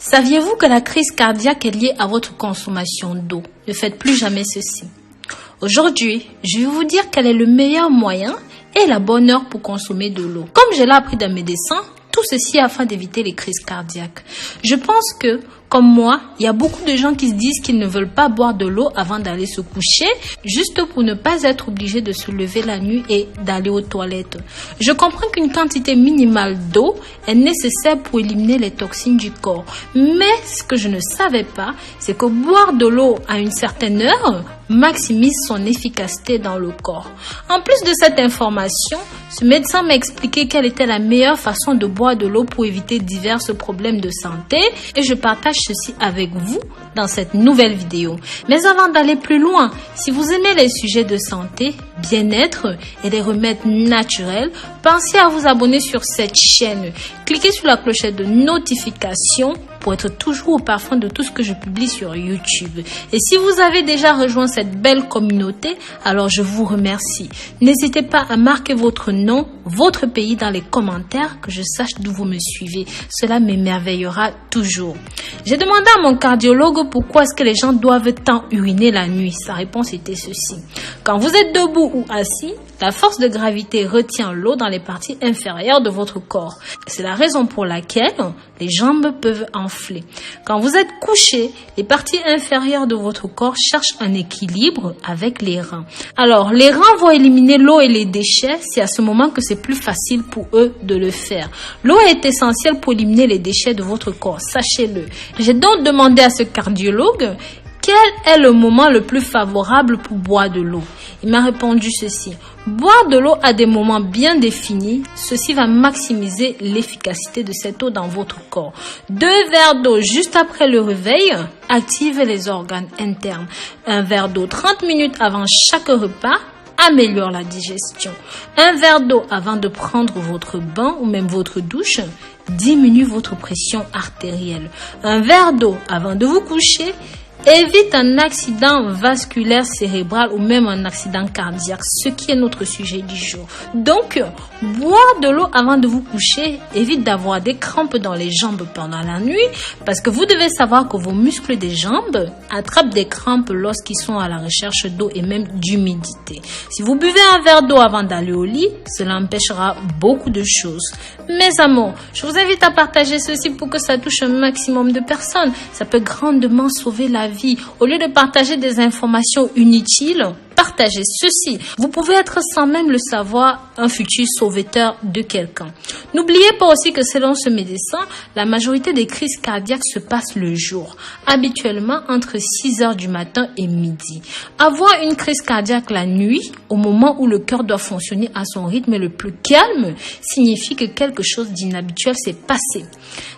Saviez-vous que la crise cardiaque est liée à votre consommation d'eau? Ne faites plus jamais ceci. Aujourd'hui, je vais vous dire quel est le meilleur moyen et la bonne heure pour consommer de l'eau. Comme je l'ai appris d'un médecin, tout ceci afin d'éviter les crises cardiaques. Je pense que, comme moi, il y a beaucoup de gens qui se disent qu'ils ne veulent pas boire de l'eau avant d'aller se coucher, juste pour ne pas être obligés de se lever la nuit et d'aller aux toilettes. Je comprends qu'une quantité minimale d'eau est nécessaire pour éliminer les toxines du corps. Mais ce que je ne savais pas, c'est que boire de l'eau à une certaine heure maximise son efficacité dans le corps. En plus de cette information, ce médecin m'a expliqué quelle était la meilleure façon de boire de l'eau pour éviter divers problèmes de santé et je partage ceci avec vous dans cette nouvelle vidéo. Mais avant d'aller plus loin, si vous aimez les sujets de santé, bien-être et les remèdes naturels, pensez à vous abonner sur cette chaîne. Cliquez sur la clochette de notification pour être toujours au parfum de tout ce que je publie sur YouTube. Et si vous avez déjà rejoint cette belle communauté, alors je vous remercie. N'hésitez pas à marquer votre nom, votre pays dans les commentaires, que je sache d'où vous me suivez. Cela m'émerveillera toujours. J'ai demandé à mon cardiologue pourquoi est-ce que les gens doivent tant uriner la nuit. Sa réponse était ceci. Quand vous êtes debout ou assis, la force de gravité retient l'eau dans les parties inférieures de votre corps. C'est la raison pour laquelle les jambes peuvent enfler. Quand vous êtes couché, les parties inférieures de votre corps cherchent un équilibre avec les reins. Alors, les reins vont éliminer l'eau et les déchets. C'est à ce moment que c'est plus facile pour eux de le faire. L'eau est essentielle pour éliminer les déchets de votre corps. Sachez-le. J'ai donc demandé à ce cardiologue quel est le moment le plus favorable pour boire de l'eau. Il m'a répondu ceci. Boire de l'eau à des moments bien définis, ceci va maximiser l'efficacité de cette eau dans votre corps. 2 verres d'eau juste après le réveil active les organes internes. 1 verre d'eau 30 minutes avant chaque repas améliore la digestion. 1 verre d'eau avant de prendre votre bain ou même votre douche diminue votre pression artérielle. 1 verre d'eau avant de vous coucher évite un accident vasculaire cérébral ou même un accident cardiaque, ce qui est notre sujet du jour. Donc, boire de l'eau avant de vous coucher évite d'avoir des crampes dans les jambes pendant la nuit parce que vous devez savoir que vos muscles des jambes attrapent des crampes lorsqu'ils sont à la recherche d'eau et même d'humidité. Si vous buvez un verre d'eau avant d'aller au lit, cela empêchera beaucoup de choses. Mes amours, je vous invite à partager ceci pour que ça touche un maximum de personnes. Ça peut grandement sauver la vie. Au lieu de partager des informations inutiles, partagez ceci. Vous pouvez être sans même le savoir un futur sauveteur de quelqu'un. N'oubliez pas aussi que selon ce médecin, la majorité des crises cardiaques se passent le jour, habituellement entre 6 heures du matin et midi. Avoir une crise cardiaque la nuit, au moment où le cœur doit fonctionner à son rythme le plus calme, signifie que quelque chose d'inhabituel s'est passé.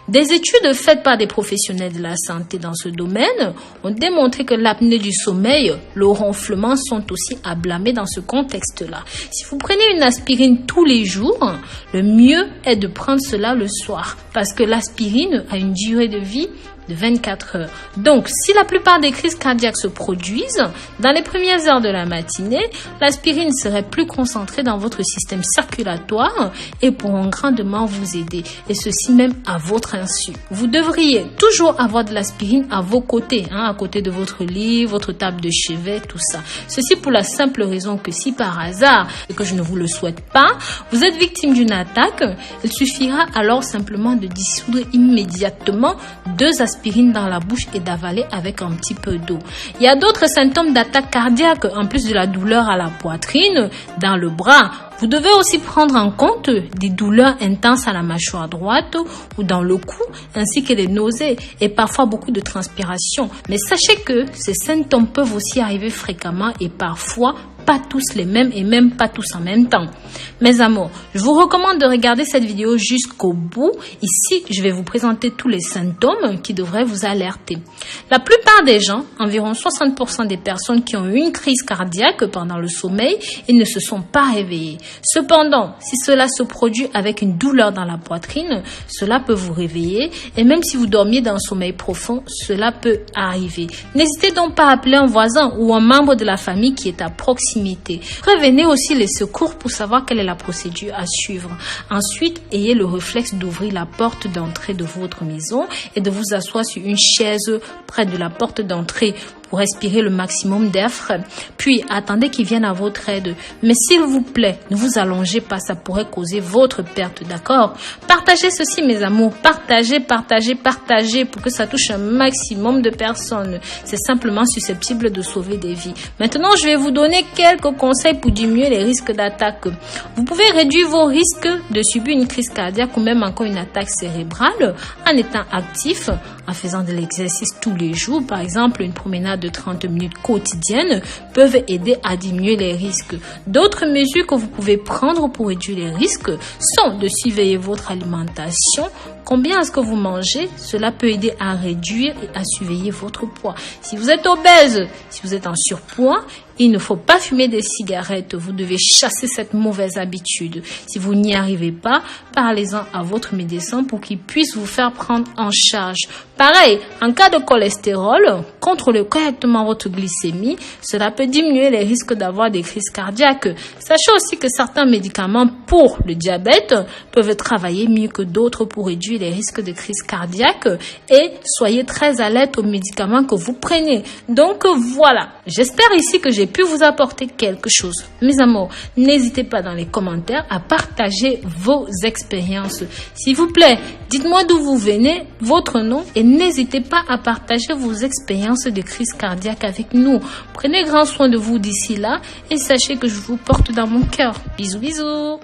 Des études faites par des professionnels de la santé dans ce domaine ont démontré que l'apnée du sommeil, le ronflement sont aussi à blâmer dans ce contexte-là. Si vous prenez une aspirine tous les jours, le mieux est de prendre cela le soir parce que l'aspirine a une durée de vie de 24 heures. Donc, si la plupart des crises cardiaques se produisent dans les premières heures de la matinée, l'aspirine serait plus concentrée dans votre système circulatoire et pourront grandement vous aider. Et ceci même à votre insu. Vous devriez toujours avoir de l'aspirine à vos côtés, à côté de votre lit, votre table de chevet, tout ça. Ceci pour la simple raison que si par hasard, et que je ne vous le souhaite pas, vous êtes victime d'une attaque, il suffira alors simplement de dissoudre immédiatement 2 aspirines dans la bouche et d'avaler avec un petit peu d'eau. Il y a d'autres symptômes d'attaque cardiaque en plus de la douleur à la poitrine, dans le bras. Vous devez aussi prendre en compte des douleurs intenses à la mâchoire droite ou dans le cou, ainsi que les nausées et parfois beaucoup de transpiration. Mais sachez que ces symptômes peuvent aussi arriver fréquemment et parfois pas tous les mêmes et même pas tous en même temps. Mes amours, je vous recommande de regarder cette vidéo jusqu'au bout. Ici, je vais vous présenter tous les symptômes qui devraient vous alerter. La plupart des gens, environ 60% des personnes qui ont eu une crise cardiaque pendant le sommeil, ils ne se sont pas réveillés. Cependant, si cela se produit avec une douleur dans la poitrine, cela peut vous réveiller et même si vous dormiez dans un sommeil profond, cela peut arriver. N'hésitez donc pas à appeler un voisin ou un membre de la famille qui est à proximité proximité. Prévenez aussi les secours pour savoir quelle est la procédure à suivre. Ensuite, ayez le réflexe d'ouvrir la porte d'entrée de votre maison et de vous asseoir sur une chaise près de la porte d'entrée pour respirer le maximum d'air frais. Puis, attendez qu'ils viennent à votre aide. Mais s'il vous plaît, ne vous allongez pas, ça pourrait causer votre perte, d'accord? Partagez ceci, mes amours. Partagez pour que ça touche un maximum de personnes. C'est simplement susceptible de sauver des vies. Maintenant, je vais vous donner quelques conseils pour diminuer les risques d'attaque. Vous pouvez réduire vos risques de subir une crise cardiaque ou même encore une attaque cérébrale en étant actif, en faisant de l'exercice tous les jours. Par exemple, une promenade de 30 minutes quotidiennes peuvent aider à diminuer les risques. D'autres mesures que vous pouvez prendre pour réduire les risques sont de surveiller votre alimentation. Combien est-ce que vous mangez? Cela peut aider à réduire et à surveiller votre poids. Si vous êtes obèse, si vous êtes en surpoids, il ne faut pas fumer des cigarettes. Vous devez chasser cette mauvaise habitude. Si vous n'y arrivez pas, parlez-en à votre médecin pour qu'il puisse vous faire prendre en charge. Pareil, en cas de cholestérol, contrôlez correctement votre glycémie. Cela peut diminuer les risques d'avoir des crises cardiaques. Sachez aussi que certains médicaments pour le diabète peuvent travailler mieux que d'autres pour réduire les risques de crise cardiaque. Et soyez très alerte aux médicaments que vous prenez. Donc voilà, j'espère ici que j'ai pu vous apporter quelque chose. Mes amours, n'hésitez pas dans les commentaires à partager vos expériences. S'il vous plaît, dites-moi d'où vous venez, votre nom et n'hésitez pas à partager vos expériences de crise cardiaque avec nous. Prenez grand soin de vous d'ici là et sachez que je vous porte dans mon cœur. Bisous, bisous.